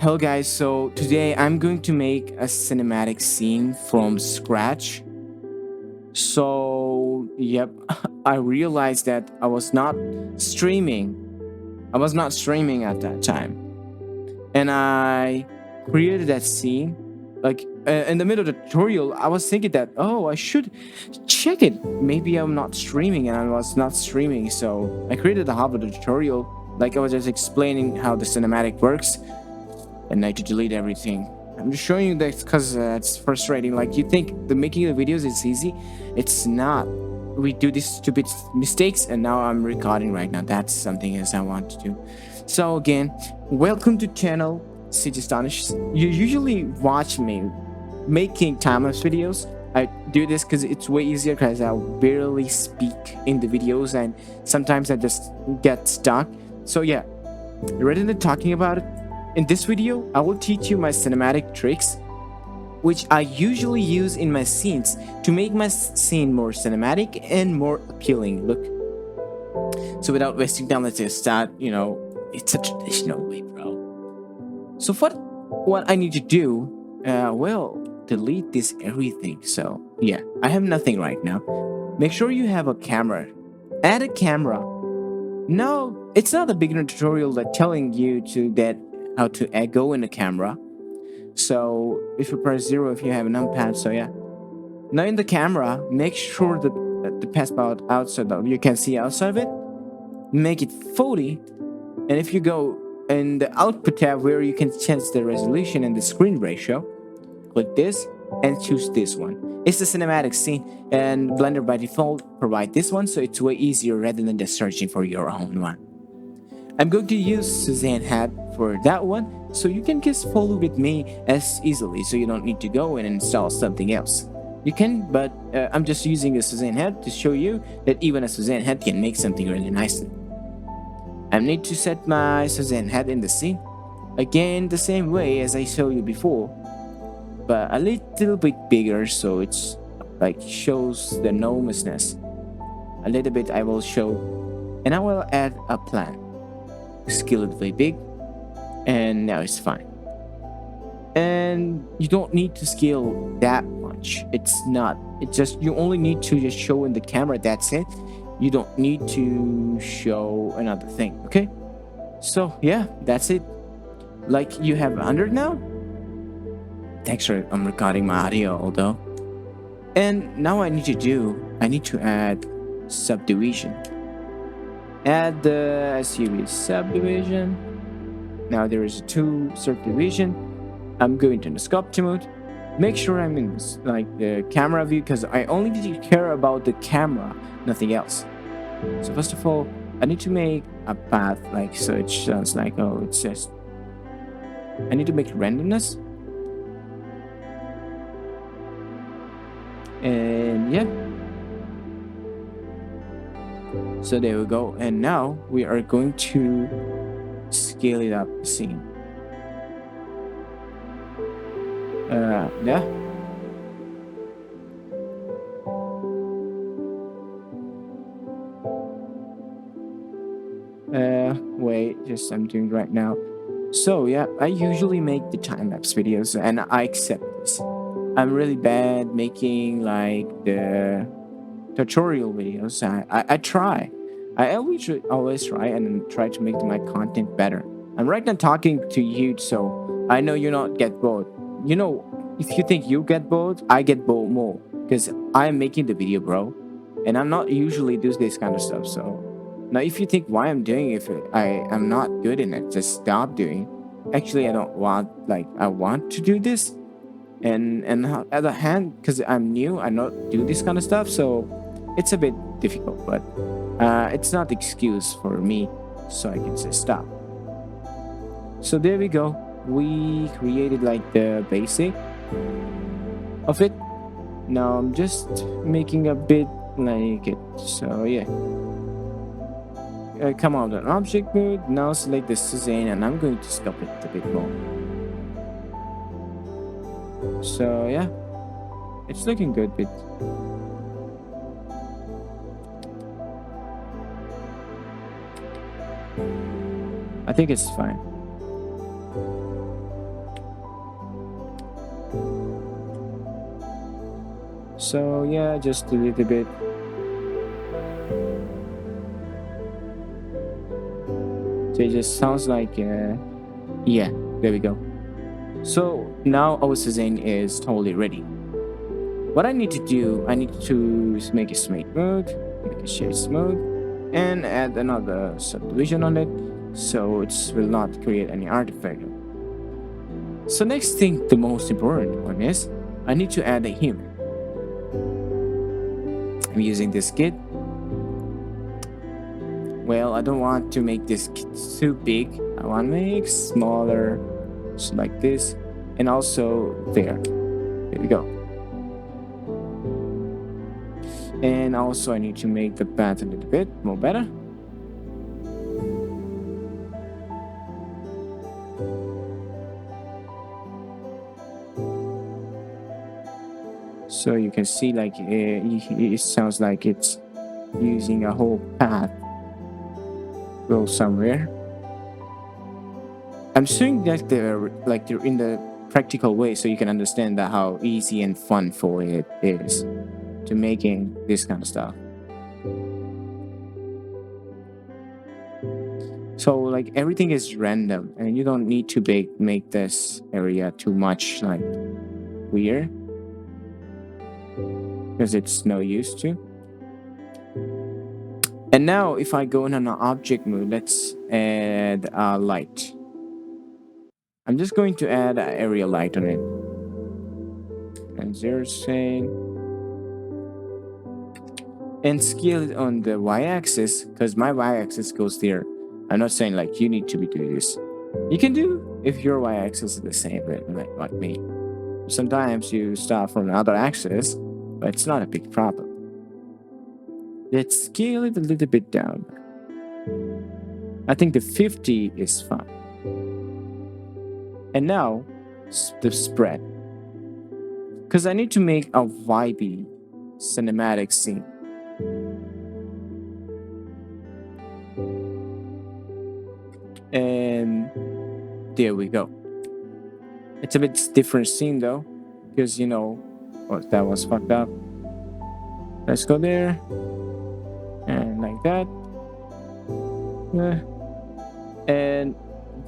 Hello guys, so today I'm going to make a cinematic scene from scratch. So, yep, I realized that I was not streaming. I was not streaming at that time. And I created that scene. Like in the middle of the tutorial, I was thinking that, oh, I should check it. Maybe I'm not streaming and I was not streaming. So I created the half of the tutorial. Like I was just explaining how the cinematic works and I had to delete everything. I'm just showing you that because it's frustrating. Like you think the making of videos is easy, it's not. We do these stupid mistakes, and now I'm recording right now. That's something else I want to do. So again, welcome to channel City Astonish. You usually watch me making time-lapse videos. I do this because it's way easier because I barely speak in the videos and sometimes I just get stuck. So yeah, rather than talking about it, in this video, I will teach you my cinematic tricks, which I usually use in my scenes to make my scene more cinematic and more appealing. Look. So without wasting time, let's just start, it's a traditional way, bro. So what I need to do, well, delete this everything. So yeah, I have nothing right now. Make sure you have a camera. Add a camera. No, it's not a beginner tutorial that telling you to that how to go in the camera. So if you press 0 if you have a numpad, so yeah. Now in the camera, make sure that the passport outside of you can see outside of it. Make it 40, and if you go in the output tab where you can change the resolution and the screen ratio, click this and choose this one. It's the cinematic scene, and Blender by default provide this one, so it's way easier rather than just searching for your own one. I'm going to use Suzanne hat for that one, so you can just follow with me as easily, so you don't need to go and install something else. You can, but I'm just using a Suzanne hat to show you that even a Suzanne hat can make something really nicely. I need to set my Suzanne hat in the scene, again the same way as I showed you before, but a little bit bigger so it's like shows the enormousness. A little bit I will show, and I will add a plant. Scale it very big, and now it's fine. And you don't need to scale that much. It's just you only need to just show in the camera, that's it. You don't need to show another thing. Okay, so yeah, that's it. Like you have 100 now. Thanks for I'm recording my audio although. And now I need to add subdivision. Add the series subdivision. Now there is 2 subdivision. I'm going to the sculpture mode. Make sure I'm in like the camera view because I only need to care about the camera, nothing else. So first of all, I need to make a path like so it sounds like it's just I need to make randomness. And yeah. So there we go, and now we are going to scale it up the scene. Yeah. Wait, just I'm doing right now. So yeah, I usually make the time-lapse videos and I accept this. I'm really bad making like the tutorial videos. I try. I always try and try to make my content better. I'm right now talking to you, so I know you not get bored. You know, if you think you get bored, I get bored more because I'm making the video, bro, and I'm not usually do this kind of stuff. So now, if you think why I'm doing it, if I am not good in it, just stop doing. Actually, I don't want I want to do this, and on the other hand, because I'm new, I not do this kind of stuff, so it's a bit difficult, but it's not excuse for me, so I can just stop. So there we go. We created like the basic of it. Now I'm just making a bit like it. So yeah. Come out of object mode. Now select the Suzanne, and I'm going to sculpt it a bit more. So yeah, it's looking good. Bit. I think it's fine. So yeah, just a little bit. So it just sounds like yeah, there we go. So now our Suzanne is totally ready. What I need to do, I need to make a smooth mode, make a shade smooth, and add another subdivision on it so it will not create any artifact. So next thing, the most important one is I need to add a human. I'm using this kit. Well, I don't want to make this kit too big. I want to make smaller, so like this, and also there. There we go. And also I need to make the path a little bit more better. So you can see like it sounds like it's using a whole path go somewhere. I'm showing that they're in the practical way so you can understand that how easy and fun for it is to making this kind of stuff. So like everything is random and you don't need to make this area too much like weird because it's no use to. And now if I go in an object mode, let's add a light. I'm just going to add an area light on it. And 0 saying. And scale it on the y-axis because my y-axis goes there. I'm not saying like you need to be doing this. You can do if your y-axis is the same like me. Sometimes you start from another axis, but it's not a big problem. Let's scale it a little bit down. I think the 50 is fine. And now the spread. Because I need to make a vibey cinematic scene. And there we go. It's a bit different scene though, because you know what, that was fucked up. Let's go there and like that. And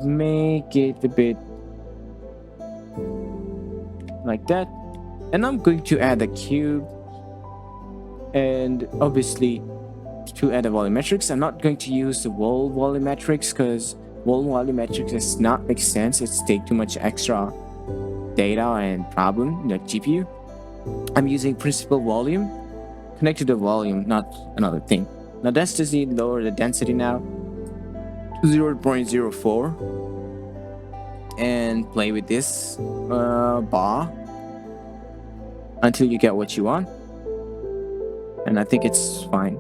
make it a bit like that. And I'm going to add a cube, and obviously to add a volumetrics, I'm not going to use the wall volumetrics because wall volumetrics does not make sense. It's take too much extra data and problem in the GPU. I'm using principal volume, connect to the volume, not another thing. Now that's just need lower the density now to 0.04 and play with this bar until you get what you want. And I think it's fine.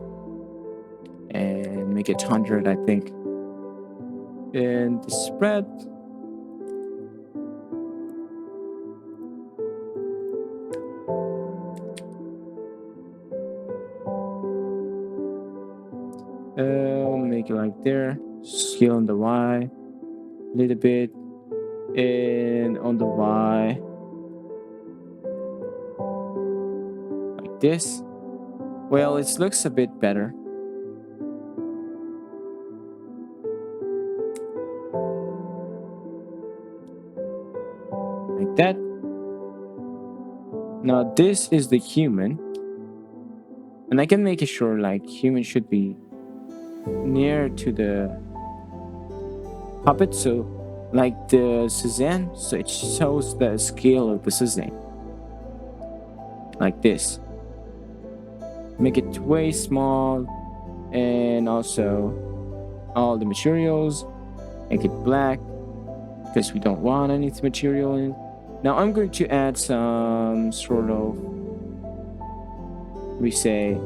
And make it 100, I think. And the spread. Make it like there. Scale on the Y a little bit, and on the Y like this. Well, it looks a bit better. Like that. Now this is the human, and I can make it sure like human should be near to the puppet, so like the Suzanne, so it shows the scale of the Suzanne like this. Make it way small, and also all the materials make it black because we don't want any material in it. Now I'm going to add some sort of, we say,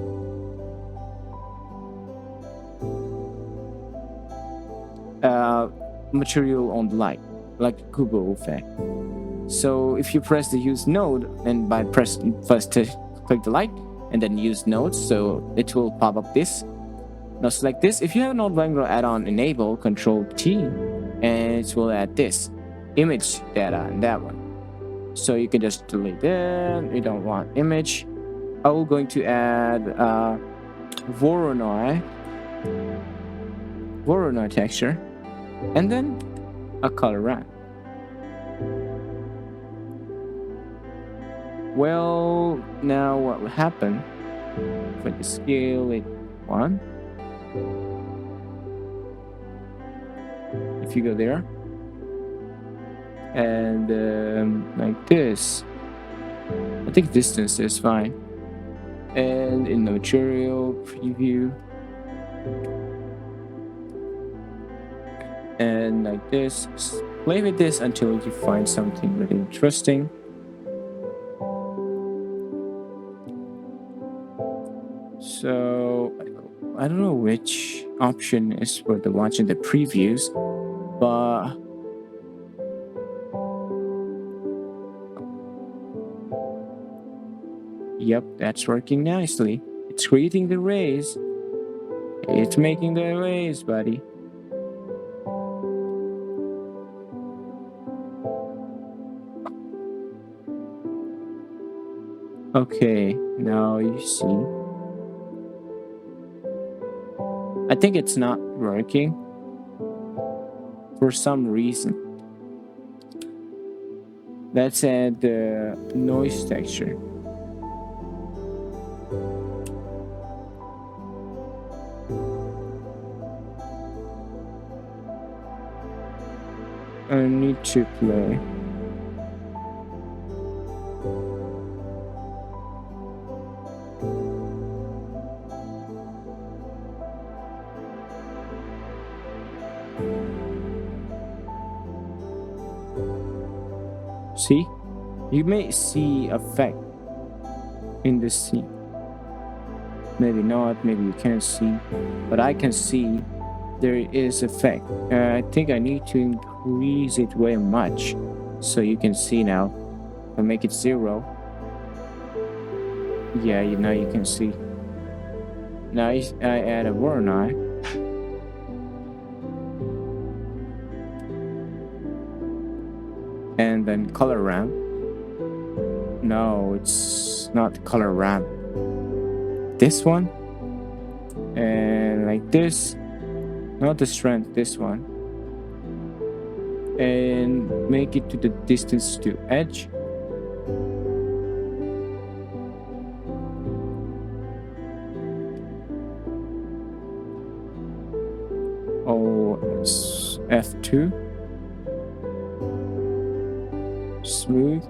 material on the light, like Google effect. So if you press the use node, and by press first to click the light and then use nodes, so it will pop up this. Now select this. If you have not Vanguard add-on enable, Control T, and it will add this image data and that one. So you can just delete it. We don't want image. I will going to add Voronoi texture, and then a color ramp. Well, now what will happen for the scale it 1? If you go there and like this, I think distance is fine. And in the material preview, and like this, play with this until you find something really interesting. So I don't know which option is for the watching the previews, but yep, that's working nicely. It's creating the rays. It's making the rays, buddy. Okay, now you see. I think it's not working for some reason. Let's add the noise texture. I need to play. See? You may see effect in this scene. Maybe not, maybe you can't see, but I can see there is effect. I think I need to increase it way much so you can see now. I'll make it 0. Yeah, now you can see. Now I add a Voronoi. And then color ramp. No, it's not color ramp. This one. And like this. Not the strength, this one. And make it to the distance to edge. Oh, it's F2. Smooth.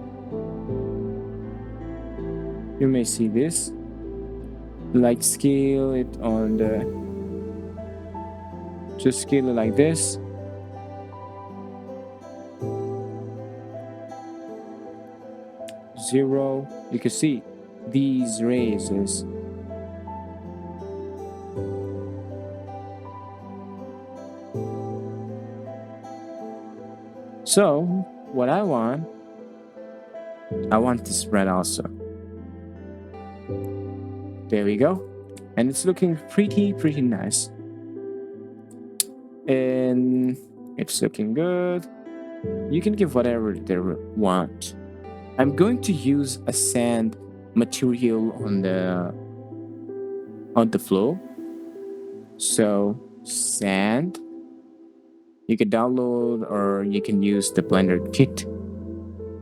You may see this. Like scale it on the. Just scale it like this. Zero. You can see these rays is. So what I want this red also. There we go. And it's looking pretty nice. And it's looking good. You can give whatever they want. I'm going to use a sand material on the flow. So sand. You can download or you can use the Blender kit.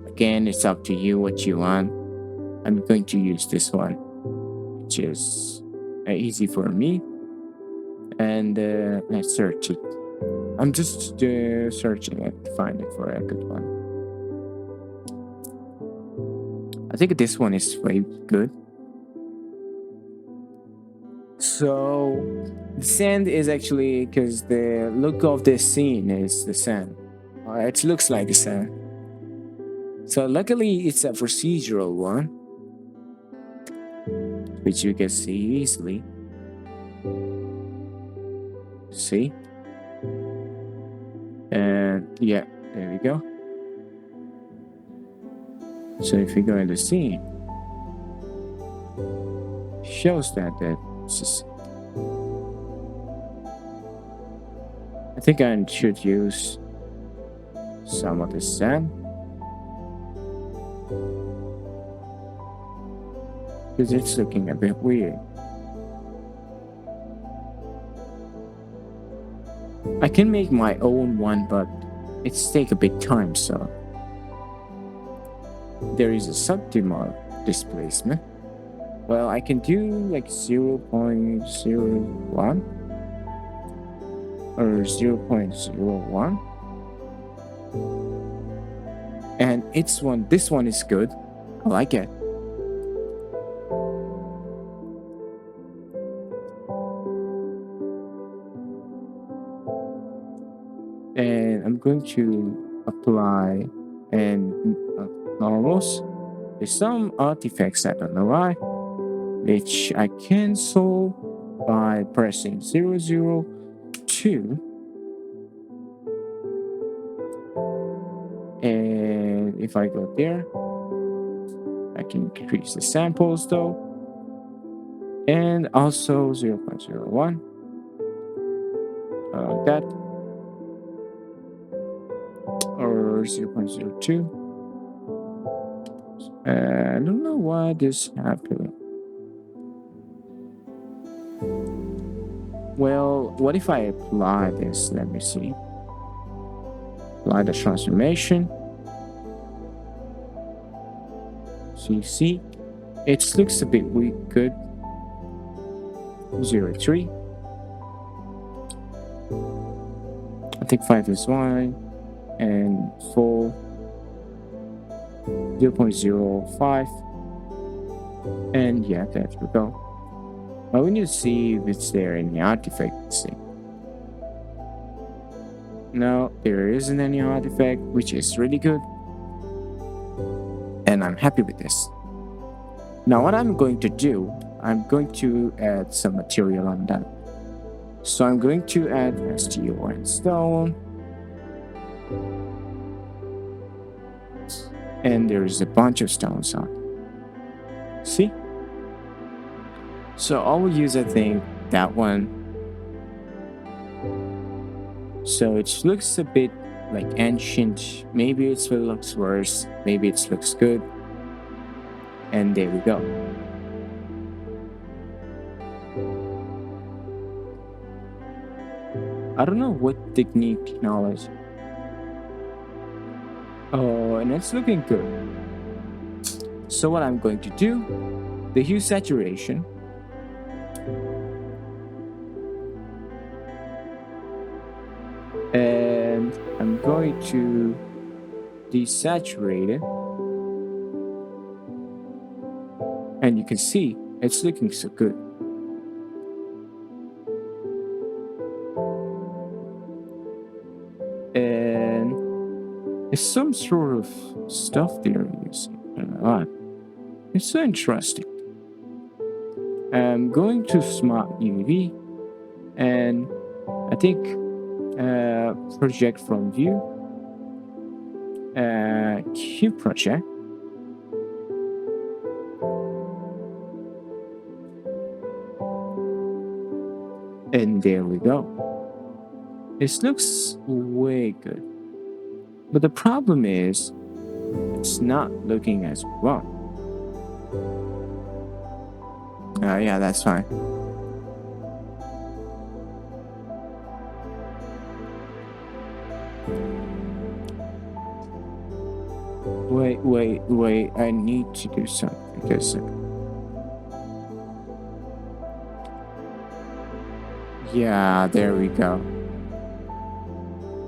Again, it's up to you what you want. I'm going to use this one, which is easy for me. And let's search it. I'm just searching it to find it for a good one. I think this one is very good. So the sand is actually because the look of this scene is the sand. It looks like the sand. So luckily it's a procedural one, which you can see easily. See? And yeah, there we go. So if we go in the scene, shows that it's just, I think I should use some of the sand. because it's looking a bit weird. I can make my own one, but it's take a bit time, so there is a suboptimal displacement. Well, I can do like 0.01 or 0.01, and this one is good. I like it. And I'm going to apply and normals. There's some artifacts, I don't know why, which I cancel by pressing 002. And if I go there, I can increase the samples though. And also 0.01. That or 0.02. I don't know why this happened. Well, what if I apply this? Let me see. Apply the transformation. So you see, it looks a bit weak, good. 0.3. I think 5 is 1 and 4 0.05, and yeah, there we go. But we need to see if it's there any artifacts. No, there isn't any artifact, which is really good, and I'm happy with this. Now what I'm going to do, I'm going to add some material on that. So I'm going to add steel and stone, and there's a bunch of stones on. See? So I will use, I think, that one. So it looks a bit like ancient. Maybe it looks worse. Maybe it looks good. And there we go. I don't know what technology. Oh, and it's looking good. So what I'm going to do, the hue saturation. And I'm going to desaturate it. And you can see it's looking so good. And it's some sort of stuff they're using. I don't know why. It's so interesting. I'm going to Smart UV, and I think project from view, cube project, and there we go. This looks way good, but the problem is it's not looking as well. Yeah, that's fine. Wait, I need to do something because yeah, there we go.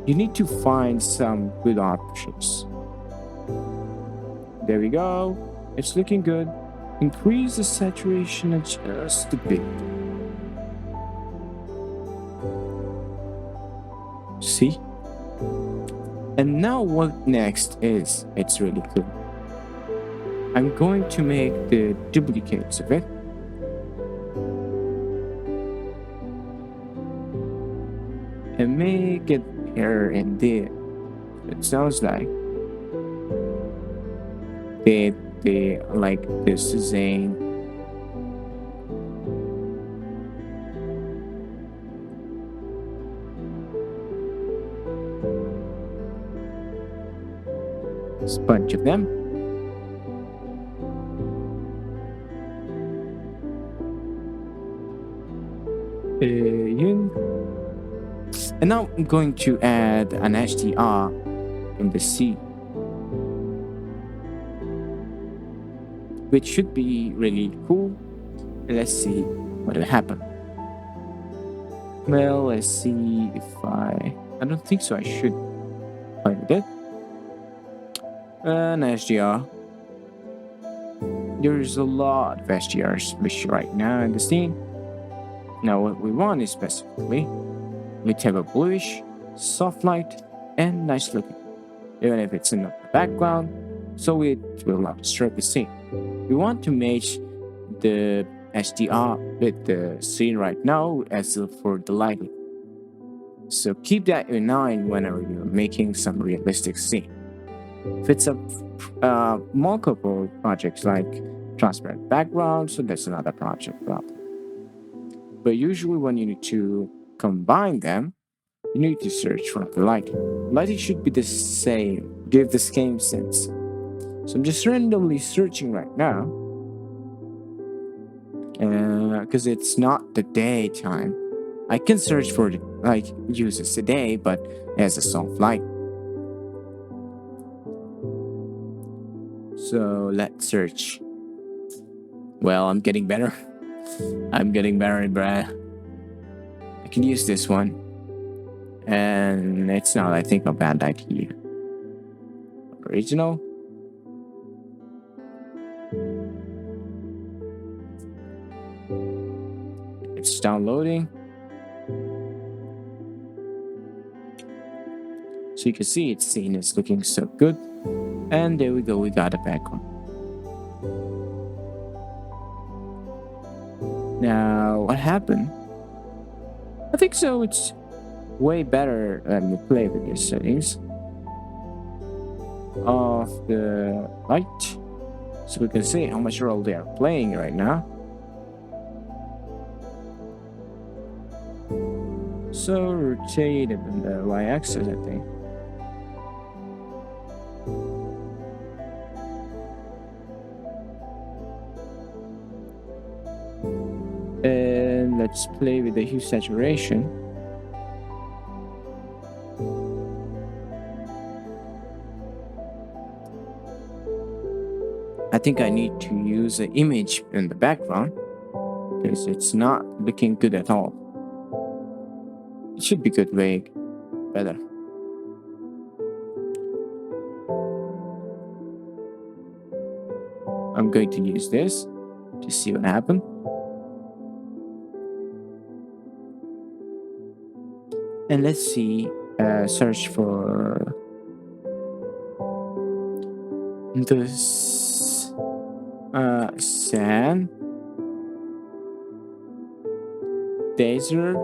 You need to find some good options. There we go. It's looking good. Increase the saturation just a bit. See? And now what next is, it's really cool. I'm going to make the duplicates of it. And make it here and there. It sounds like they like this design. There's a bunch of them. Yun. And now I'm going to add an HDR in the C, which should be really cool. Let's see what will happen. Well, let's see if I don't think so. I should find it. An HDR. There's a lot of HDRs which right now in the scene. Now what we want is specifically we have a bluish, soft light, and nice looking. Even if it's in the background, so it will not disturb the scene. We want to match the HDR with the scene right now as for the lighting. So keep that in mind whenever you're making some realistic scene. If it's a multiple projects like transparent background, so that's another project problem. But usually when you need to combine them, you need to search for the lighting. Lighting should be the same, give the same sense. So I'm just randomly searching right now because it's not the daytime. I can search for the like uses today, but as a soft light. So let's search. Well, I'm getting better. I'm getting better, bruh. I can use this one. And it's not, I think, a bad idea. Original. It's downloading. So you can see its scene is looking so good. And there we go, we got a background. Now, what happened? I think so, it's way better when you play with these settings of the light. So we can see how much role they are playing right now. So rotate it in the y-axis, I think. And let's play with the hue saturation. I think I need to use an image in the background because it's not looking good at all. It should be good way better. I'm going to use this to see what happens. And let's see, search for this sand, desert,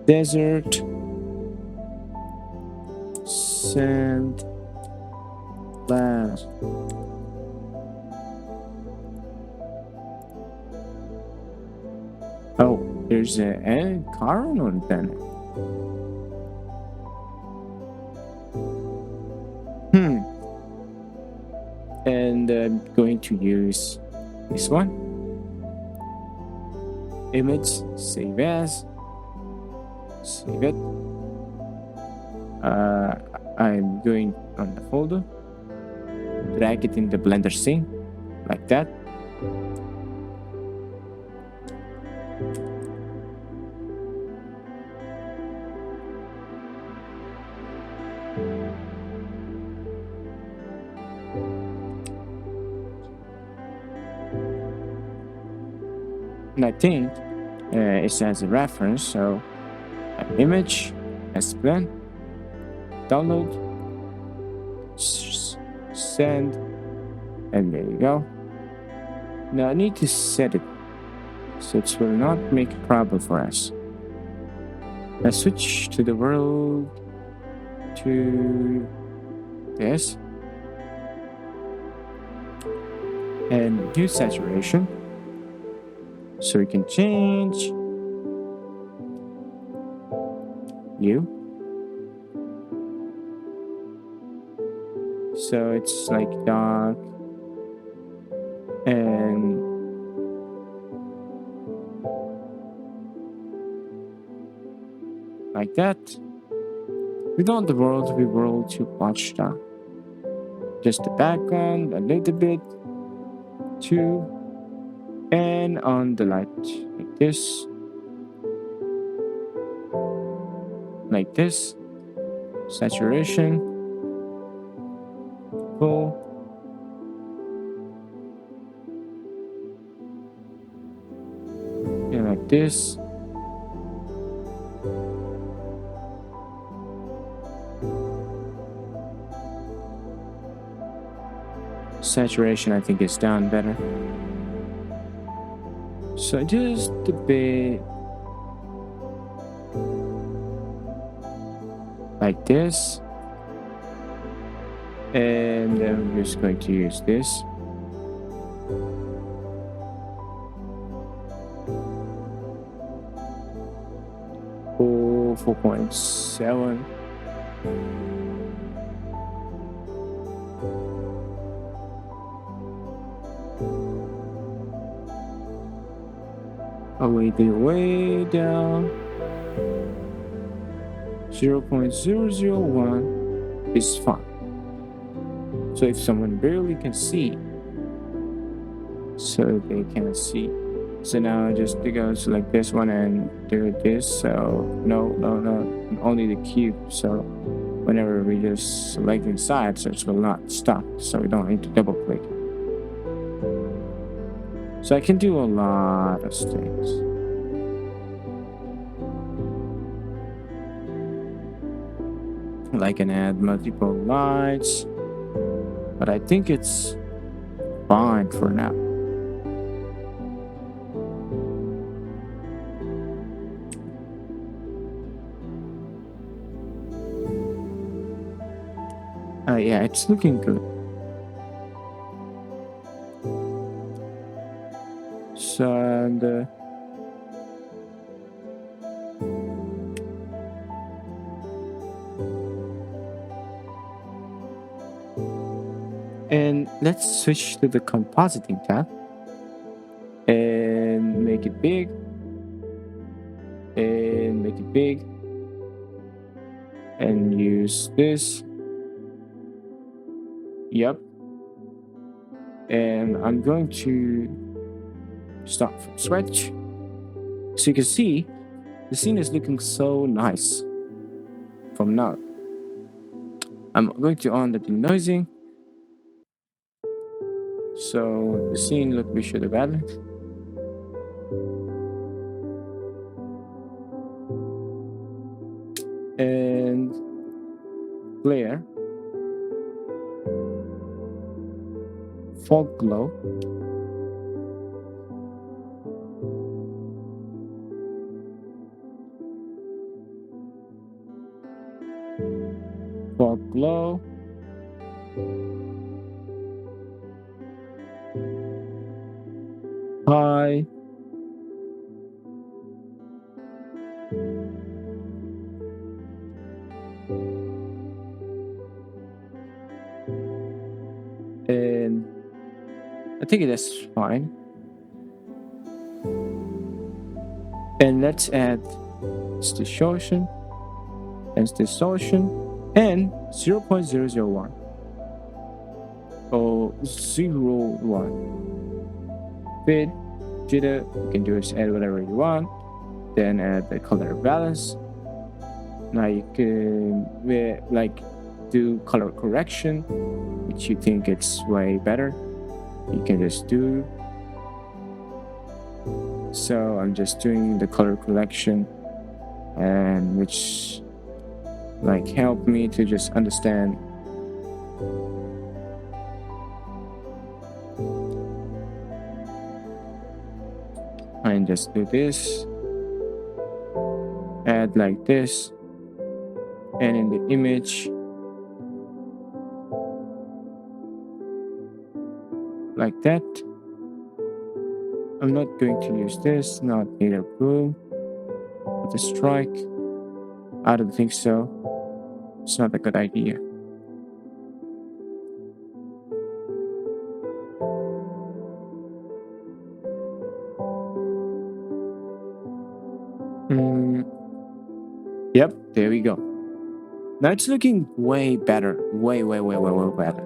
desert, sand, glass. Oh, there's a car on then. And I'm going to use this one. Image, save as. Save it. I'm going on the folder, drag it in the Blender scene, like that. And I think it's as a reference, so an image as plan, download, send, and there you go. Now I need to set it so it will not make a problem for us. Let's switch to the world to this. and hue saturation. So we can change hue. So it's like dark and like that. We don't want the world to be world too much down. Just the background a little bit too, and on the light like this, saturation, full, and like this. Saturation, I think, is down better. So just a bit like this. And then we're just going to use this. Oh, 4.7. Way down. 0.001 is fine. So if someone barely can see, so they can see. So now just goes like this one and do this. So no, only the cube. So whenever we just select inside, so it will not stop. So we don't need to double click. So I can do a lot of things. I can add multiple lights, but I think it's fine for now. Yeah, it's looking good. So and let's switch to the compositing tab and make it big and use this. Yep. And I'm going to start from scratch. So you can see the scene is looking so nice from now. I'm going to on the denoising. So the scene look we should have added. And flare, fog glow, fog glow, high, and I think that's fine. And let's add distortion and 0.001 or 0.01. Fit, jitter, you can do is add whatever you want. Then add the color balance. Now you can do color correction, which you think it's way better. You can just do. So I'm just doing the color correction, and which help me to just understand and just do this, add like this, and in the image like that. I'm not going to use this, not either blue. With a strike. I don't think so. It's not a good idea. Mm, yep, there we go. Now it's looking way better. Way, way, way, way, way better.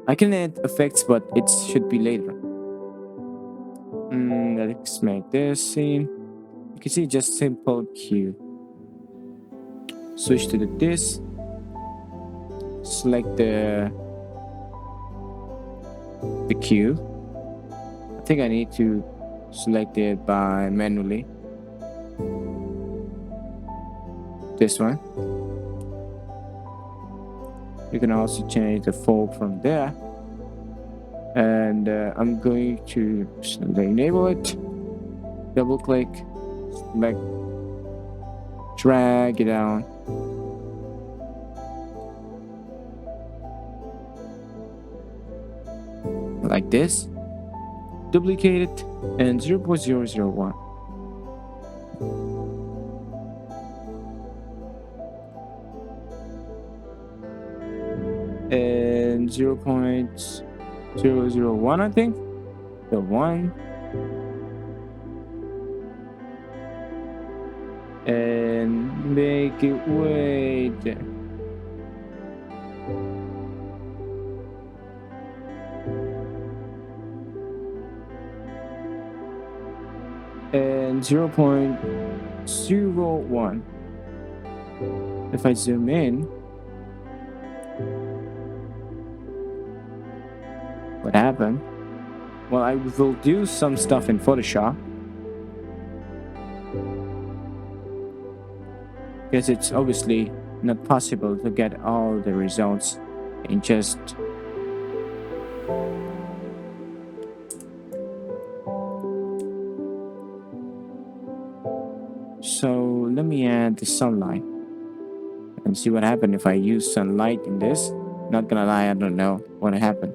I can add effects, but it should be later. Let's make this scene. You can see just simple Q. Switch to this. Select the Q. I think I need to select it by manually. This one. You can also change the fold from there. And I'm going to enable it. Double click. Select. Drag it down. Like this. Duplicate it and 0.001. And 0.001, I think. The 1. And make it way there. And 0.01. If I zoom in, what happened? Well, I will do some stuff in Photoshop because it's obviously not possible to get all the results in just so let me add the sunlight and see what happened if I use sunlight in this. Not gonna lie, I don't know what happened.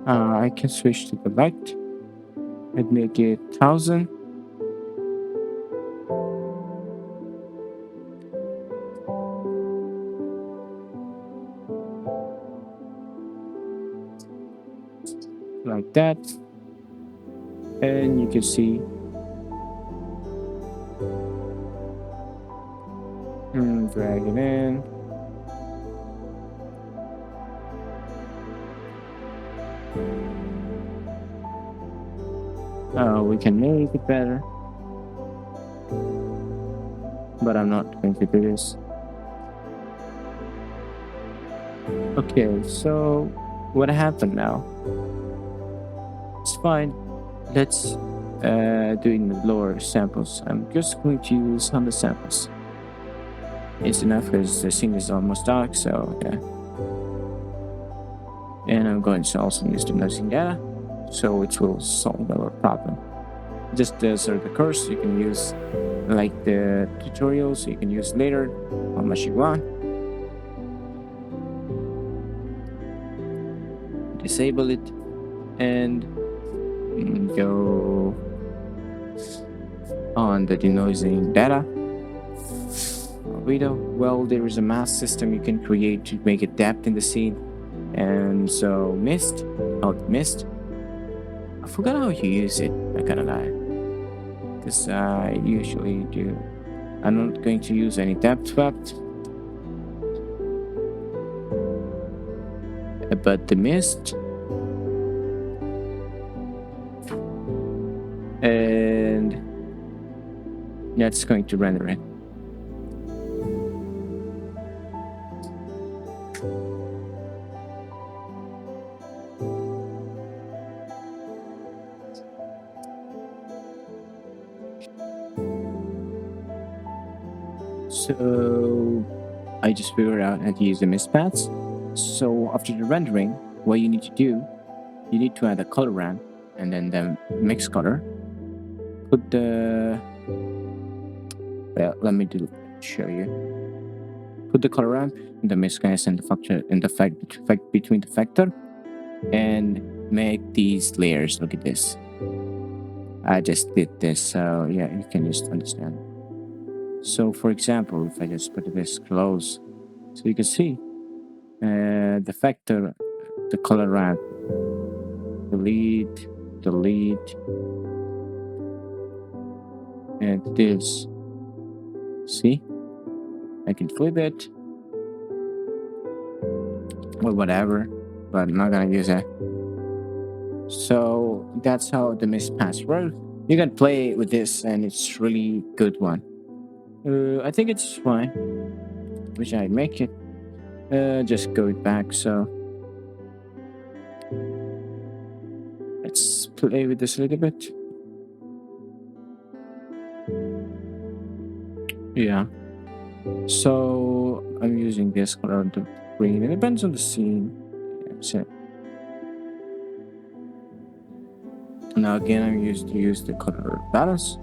I can switch to the light and make it 1000. Like that. And you can see drag it in. We can make it better, but I'm not going to do this. Okay, so what happened now? It's fine. Let's do it in the lower samples. I'm just going to use 100 samples. It's enough because the scene is almost dark, so yeah. And I'm going to also use the noticing data, so it will solve our problem. Just sort of the course you can use, like the tutorials you can use later, how much you want. Disable it and go on the denoising data. Well, there is a mask system you can create to make a depth in the scene. And so mist, mist. I forgot how you use it, I kinda lie. Because I usually do. I'm not going to use any depth fact. But the mist. And that's going to render it. So I just figured out how to use the mist paths. So after the rendering, what you need to do you need to add a color ramp and then the mix color. Put the well, let me do show you. Put the color ramp in the mix guys and the factor and the fact between the factor and make these layers. Look at this. I just did this, so yeah, you can just understand. So for example, if I just put this close, so you can see the factor, the color ramp, delete, delete, and this. See, I can flip it or whatever, but I'm not gonna use it. So that's how the mispass works. You can play with this, and it's really good one. I think it's fine. Wish I make it. Just go it back. So let's play with this a little bit. Yeah. So I'm using this color, the green. It depends on the scene. That's it. Now again, I'm used to use the color balance.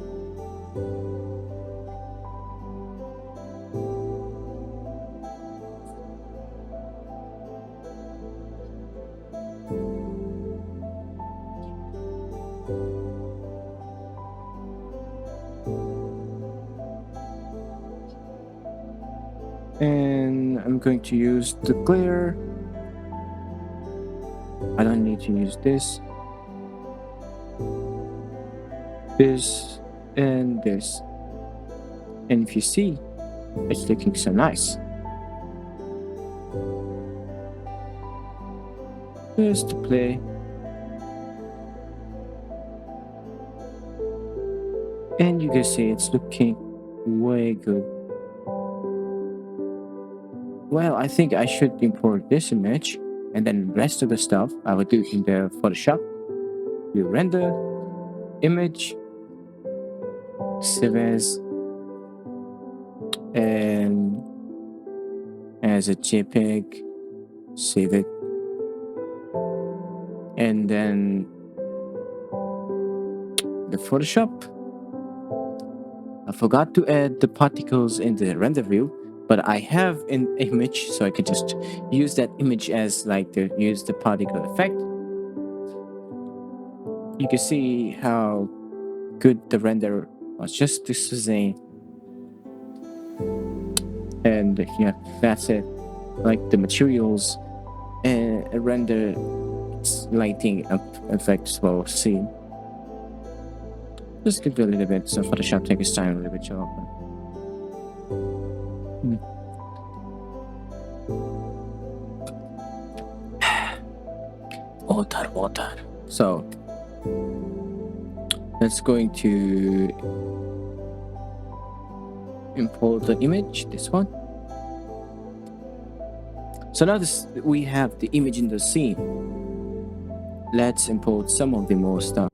And I'm going to use the clear. I don't need to use this, and this. And if you see, it's looking so nice. Just to play. And you can see it's looking way good. Well, I think I should import this image and then the rest of the stuff I will do in the Photoshop. You render image, save as, and as a JPEG, save it, and then the Photoshop. I forgot to add the particles in the render view, but I have an image, so I could just use that image as like to use the particle effect. You can see how good the render was. Just this is and yeah, that's it. Like the materials and render lighting effects will see. Just give it a little bit so Photoshop takes its time a little bit to open. Water. So that's going to import the image, this one. So now we have the image in the scene. Let's import some of the more stuff.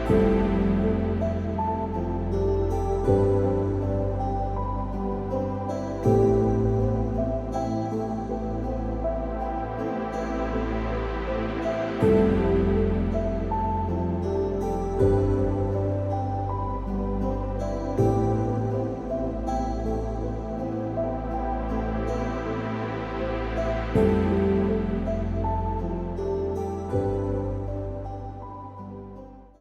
you.